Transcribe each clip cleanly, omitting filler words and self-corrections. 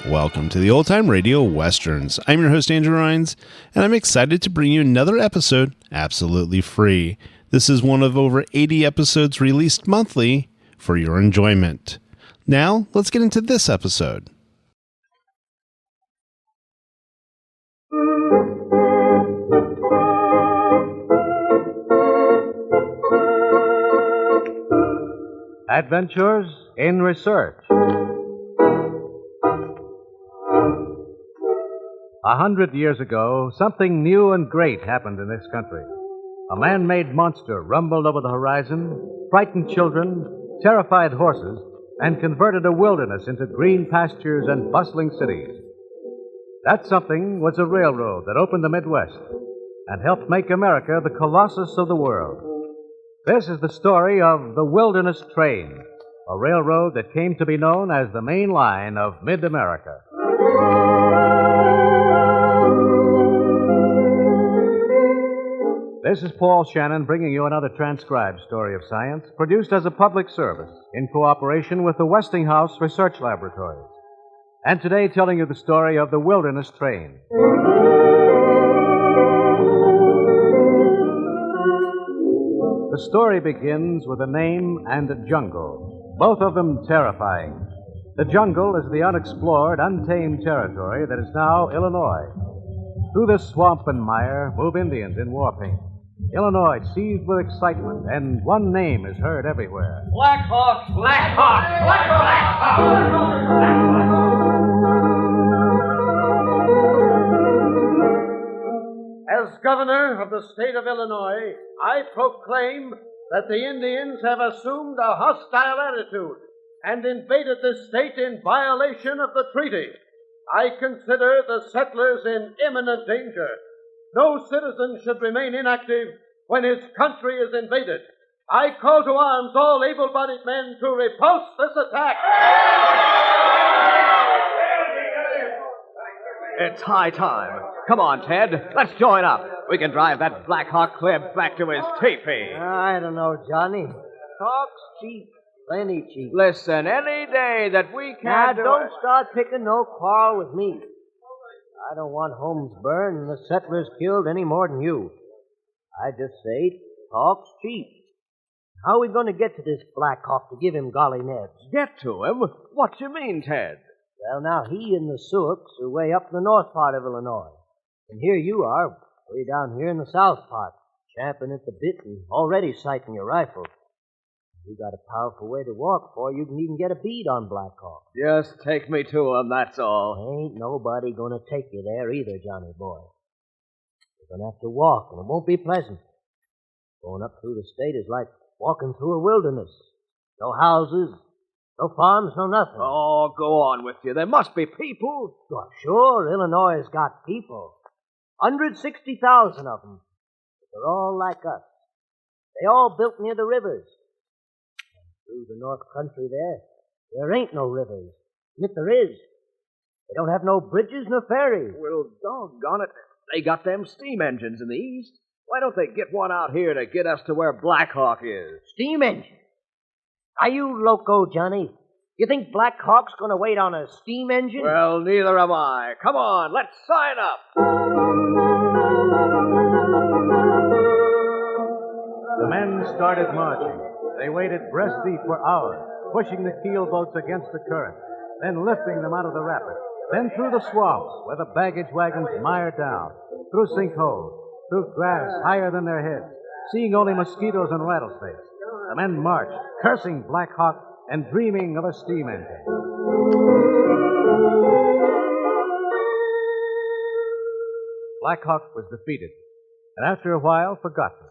Welcome to the Old Time Radio Westerns. I'm your host, Andrew Rhynes, and I'm excited to bring you another episode absolutely free. This is one of over 80 episodes released monthly for your enjoyment. Now, let's get into this episode. Adventures in Research. 100 years ago, something new and great happened in this country. A man-made monster rumbled over the horizon, frightened children, terrified horses, and converted a wilderness into green pastures and bustling cities. That something was a railroad that opened the Midwest and helped make America the colossus of the world. This is the story of the Wilderness Train, a railroad that came to be known as the main line of Mid-America. This is Paul Shannon bringing you another transcribed story of science produced as a public service in cooperation with the Westinghouse Research Laboratories. And today telling you the story of the Wilderness Train. The story begins with a name and a jungle, both of them terrifying. The jungle is the unexplored, untamed territory that is now Illinois. Through this swamp and mire move Indians in war paint. Illinois seized with excitement, and one name is heard everywhere. Black Hawk! Black Hawk! Black Hawk! As governor of the state of Illinois, I proclaim that the Indians have assumed a hostile attitude and invaded this state in violation of the treaty. I consider the settlers in imminent danger. No citizen should remain inactive when his country is invaded. I call to arms all able-bodied men to repulse this attack. It's high time. Come on, Ted. Let's join up. We can drive that Black Hawk clear back to his teepee. I don't know, Johnny. Talk's cheap. Plenty cheap. Listen, any day that we Now, can don't start picking no quarrel with me. I don't want homes burned and the settlers killed any more than you. I just say talk's cheap. How are we going to get to this Black Hawk to give him golly nebs? Get to him? What you mean, Ted? Well, now, he and the Sioux are way up in the north part of Illinois. And here you are, way down here in the south part, champing at the bit and already sighting your rifle. You got a powerful way to walk before you can even get a bead on Black Hawk. Just take me to him, that's all. Ain't nobody gonna take you there either, Johnny boy. You're gonna have to walk, and it won't be pleasant. Going up through the state is like walking through a wilderness. No houses, no farms, no nothing. Oh, go on with you. There must be people. Well, sure, Illinois has got people. 160,000 of them. But they're all like us. They all built near the rivers. Through the north country there ain't no rivers. And if there is, they don't have no bridges nor ferries. Well, doggone it. They got them steam engines in the east. Why don't they get one out here to get us to where Black Hawk is? Steam engine? Are you loco, Johnny? You think Black Hawk's going to wait on a steam engine? Well, neither am I. Come on, let's sign up. The men started marching. They waded breast deep for hours, pushing the keel boats against the current, then lifting them out of the rapids, then through the swamps where the baggage wagons mired down, through sinkholes, through grass higher than their heads, seeing only mosquitoes and rattlesnakes. The men marched, cursing Black Hawk and dreaming of a steam engine. Black Hawk was defeated, and after a while forgotten.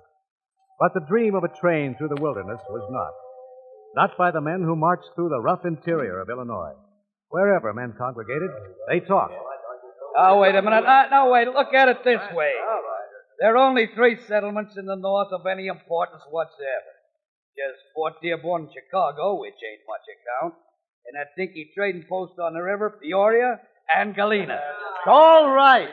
But the dream of a train through the wilderness was not. Not by the men who marched through the rough interior of Illinois. Wherever men congregated, they talked. Oh, wait a minute. No, wait. Look at it this way. There are only 3 settlements in the north of any importance whatsoever. Just Fort Dearborn and Chicago, which ain't much account, and that dinky trading post on the river, Peoria, and Galena. All right.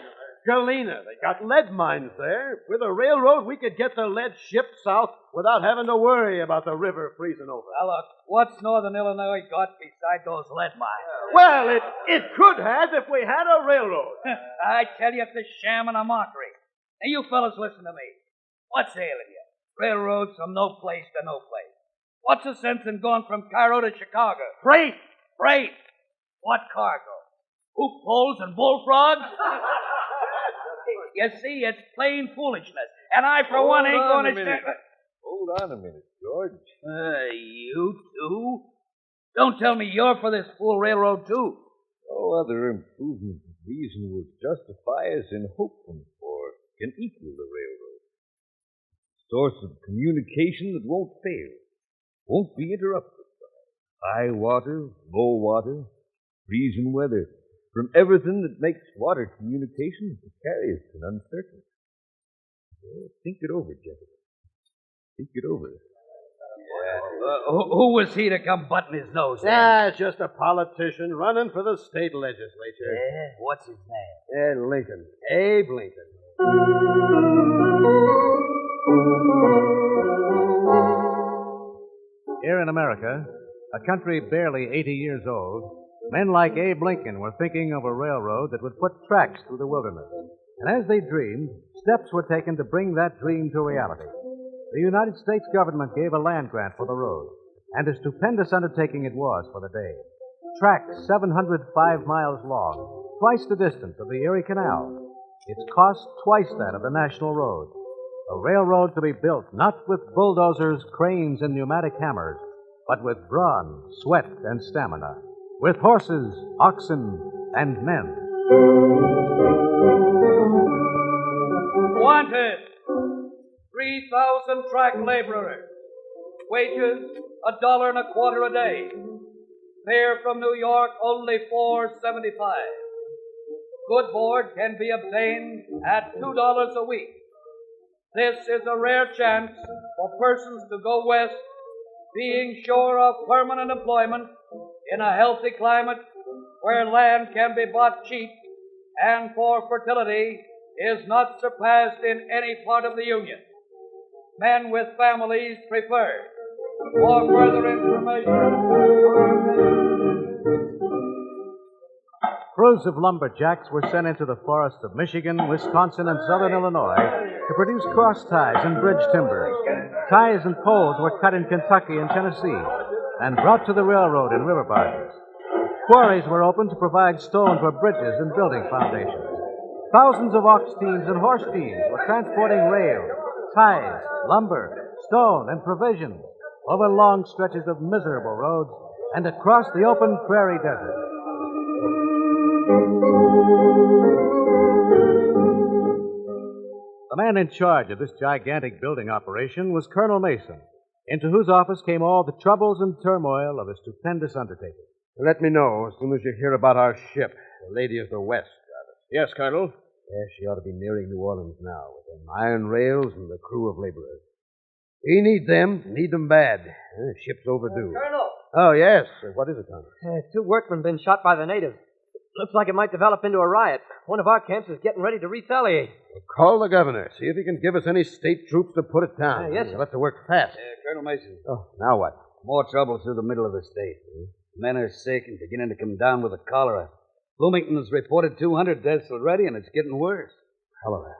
Galena. They got lead mines there. With a railroad, we could get the lead shipped south without having to worry about the river freezing over. Now, look, what's northern Illinois got beside those lead mines? Well, it could have if we had a railroad. I tell you, it's a sham and a mockery. Now, you fellas, listen to me. What's ailing you? Railroads from no place to no place. What's the sense in going from Cairo to Chicago? Freight. Freight. What cargo? Hoop poles and bullfrogs? You see, it's plain foolishness. And I, for one, ain't going to stand... Hold on a minute, George. You two? Don't tell me you're for this fool railroad, too. No other improvement that reason would justify us in hoping for can equal the railroad. Source of communication that won't fail, won't be interrupted by high water, low water, freezing weather, from everything that makes water communication precarious and uncertain. Think it over, gentlemen. Think it over. Who was he to come button his nose in? It's just a politician running for the state legislature. Yeah? What's his name? Lincoln. Abe Lincoln. Here in America, a country barely 80 years old, men like Abe Lincoln were thinking of a railroad that would put tracks through the wilderness. And as they dreamed, steps were taken to bring that dream to reality. The United States government gave a land grant for the road, and a stupendous undertaking it was for the day. Tracks 705 miles long, twice the distance of the Erie Canal. Its cost twice that of the national road. A railroad to be built not with bulldozers, cranes, and pneumatic hammers, but with brawn, sweat, and stamina. With horses, oxen, and men. Wanted. 3,000 track laborers. Wages, $1.25 a day. Fare from New York, only $4.75. Good board can be obtained at $2 a week. This is a rare chance for persons to go west, being sure of permanent employment in a healthy climate where land can be bought cheap and for fertility is not surpassed in any part of the Union. Men with families preferred. For further information... Crews of lumberjacks were sent into the forests of Michigan, Wisconsin, and southern Illinois to produce cross ties and bridge timbers. Ties and poles were cut in Kentucky and Tennessee and brought to the railroad in river barges. Quarries were opened to provide stone for bridges and building foundations. Thousands of ox teams and horse teams were transporting rails, ties, lumber, stone, and provisions over long stretches of miserable roads and across the open prairie desert. The man in charge of this gigantic building operation was Colonel Mason, into whose office came all the troubles and turmoil of a stupendous undertaking. Let me know as soon as you hear about our ship, the Lady of the West. Yes, Colonel. Yes, she ought to be nearing New Orleans now with them iron rails and the crew of laborers. We need them bad. The ship's overdue. Colonel! Oh, yes. What is it, Tom? 2 workmen been shot by the natives. Looks like it might develop into a riot. One of our camps is getting ready to retaliate. Call the governor. See if he can give us any state troops to put it down. Yes, We'll have to work fast. Colonel Mason. Oh, now what? More trouble through the middle of the state. Men are sick and beginning to come down with the cholera. Bloomington has reported 200 deaths already, and it's getting worse. Cholera.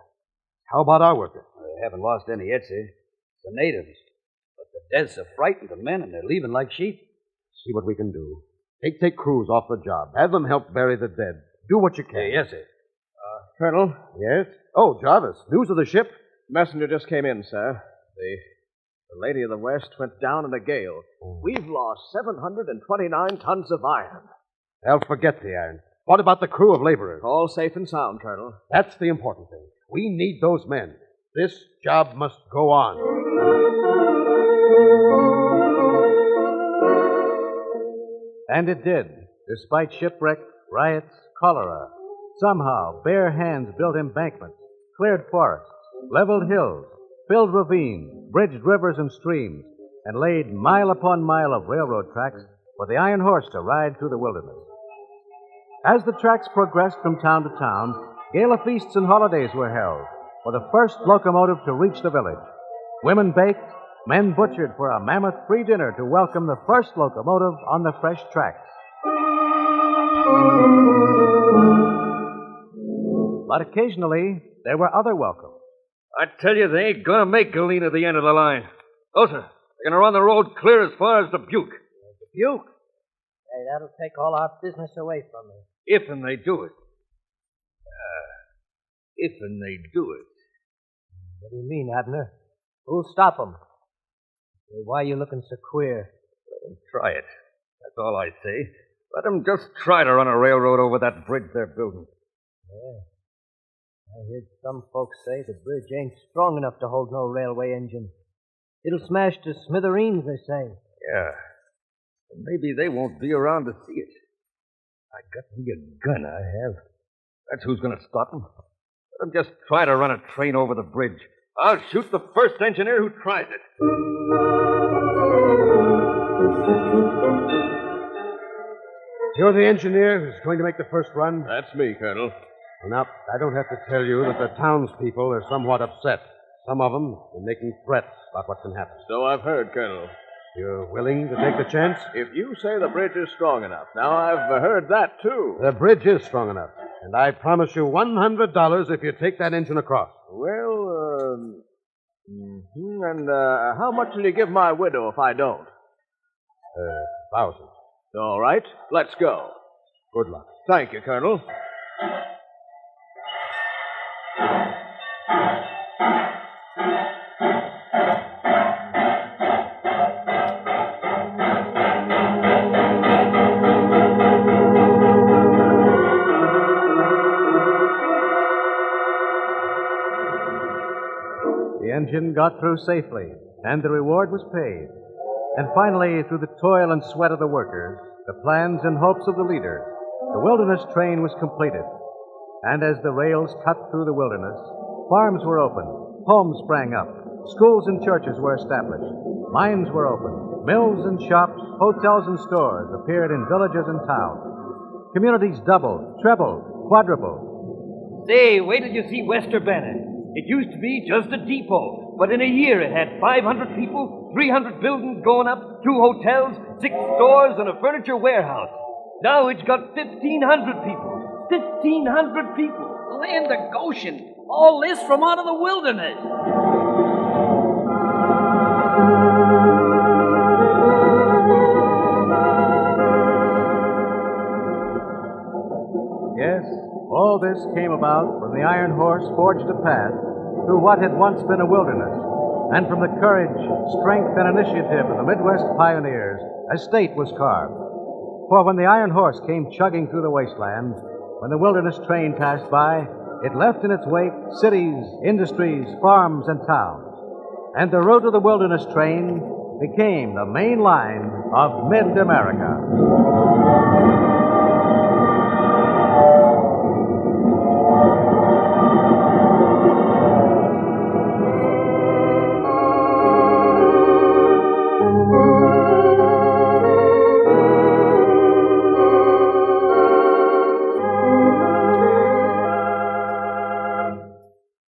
How about our workers? They haven't lost any yet, see? It's the natives. But the deaths have frightened the men, and they're leaving like sheep. See what we can do. Take crews off the job. Have them help bury the dead. Do what you can. Yes, sir. Colonel, Yes? Oh, Jarvis. News of the ship? messenger just came in, sir. The Lady of the West went down in a gale. We've lost 729 tons of iron. They'll forget the iron. What about the crew of laborers? All safe and sound, Colonel. That's the important thing. We need those men. This job must go on. And it did, despite shipwreck, riots, cholera. Somehow, bare hands built embankments, cleared forests, leveled hills, filled ravines, bridged rivers and streams, and laid mile upon mile of railroad tracks for the iron horse to ride through the wilderness. As the tracks progressed from town to town, gala feasts and holidays were held for the first locomotive to reach the village. Women baked, men butchered for a mammoth free dinner to welcome the first locomotive on the fresh tracks. But occasionally, there were other welcomes. I tell you, they ain't gonna make Galena the end of the line. Oh, sir, they're gonna run the road clear as far as Dubuque. Dubuque? Hey, that'll take all our business away from me. If and they do it. If and they do it. What do you mean, Abner? Who'll stop them? Why are you looking so queer? Let them try it. That's all I say. Let them just try to run a railroad over that bridge they're building. Yeah. I heard some folks say the bridge ain't strong enough to hold no railway engine. It'll smash to smithereens, they say. Yeah. And maybe they won't be around to see it. I got me a gun, I have. That's who's going to stop them. Let them just try to run a train over the bridge. I'll shoot the first engineer who tries it. You're the engineer who's going to make the first run? That's me, Colonel. Well, now, I don't have to tell you that the townspeople are somewhat upset. Some of them are making threats about what can happen. So I've heard, Colonel. You're willing to take the chance? If you say the bridge is strong enough. Now, I've heard that, too. The bridge is strong enough. And I promise you $100 if you take that engine across. Well, and how much will you give my widow if I don't? 1,000. All right, let's go. Good luck. Thank you, Colonel. The engine got through safely, and the reward was paid. And finally, through the toil and sweat of the workers, the plans and hopes of the leaders, the wilderness train was completed. And as the rails cut through the wilderness, farms were opened, homes sprang up, schools and churches were established, mines were opened, mills and shops, hotels and stores appeared in villages and towns. Communities doubled, trebled, quadrupled. Say, wait till you see Westerbanner. It used to be just a depot, but in a year it had 500 people, 300 buildings going up, 2 hotels, 6 stores, and a furniture warehouse. Now it's got 1,500 people. 1,500 people. Land of Goshen. All this from out of the wilderness. Yes, all this came about when the Iron Horse forged a path through what had once been a wilderness, and from the courage, strength, and initiative of the Midwest pioneers, a state was carved. For when the Iron Horse came chugging through the wasteland, when the wilderness train passed by, it left in its wake cities, industries, farms, and towns. And the road to the wilderness train became the main line of mid-America.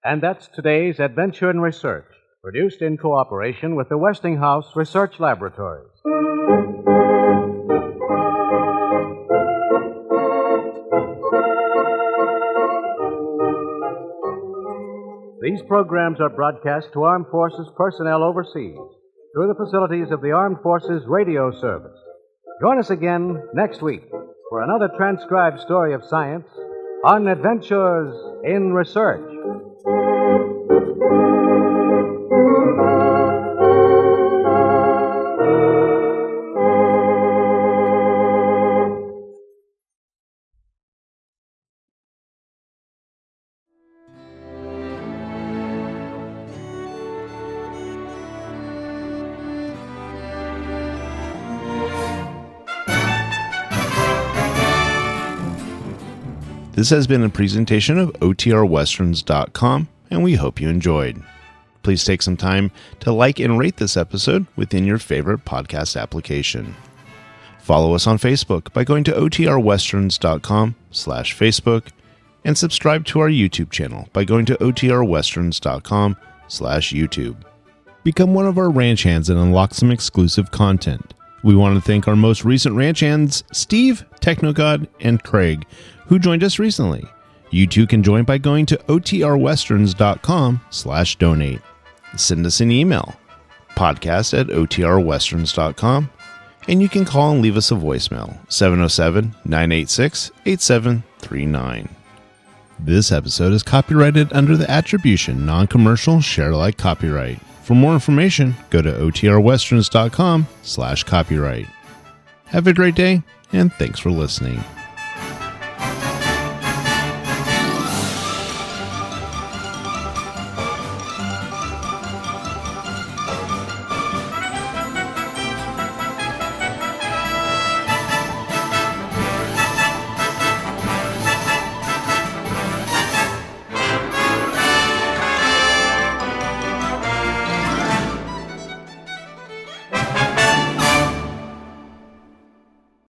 And that's today's Adventure in Research, produced in cooperation with the Westinghouse Research Laboratories. These programs are broadcast to Armed Forces personnel overseas through the facilities of the Armed Forces Radio Service. Join us again next week for another transcribed story of science on Adventures in Research. This has been a presentation of OTRWesterns.com, and we hope you enjoyed. Please take some time to like and rate this episode within your favorite podcast application. Follow us on Facebook by going to otrwesterns.com/Facebook and subscribe to our YouTube channel by going to otrwesterns.com/YouTube. Become one of our ranch hands and unlock some exclusive content. We want to thank our most recent ranch hands, Steve, Technogod, and Craig, who joined us recently. You too can join by going to otrwesterns.com/donate. Send us an email, podcast@otrwesterns.com, and you can call and leave us a voicemail, 707-986-8739. This episode is copyrighted under the attribution, non-commercial, share-alike copyright. For more information, go to otrwesterns.com/copyright. Have a great day, and thanks for listening.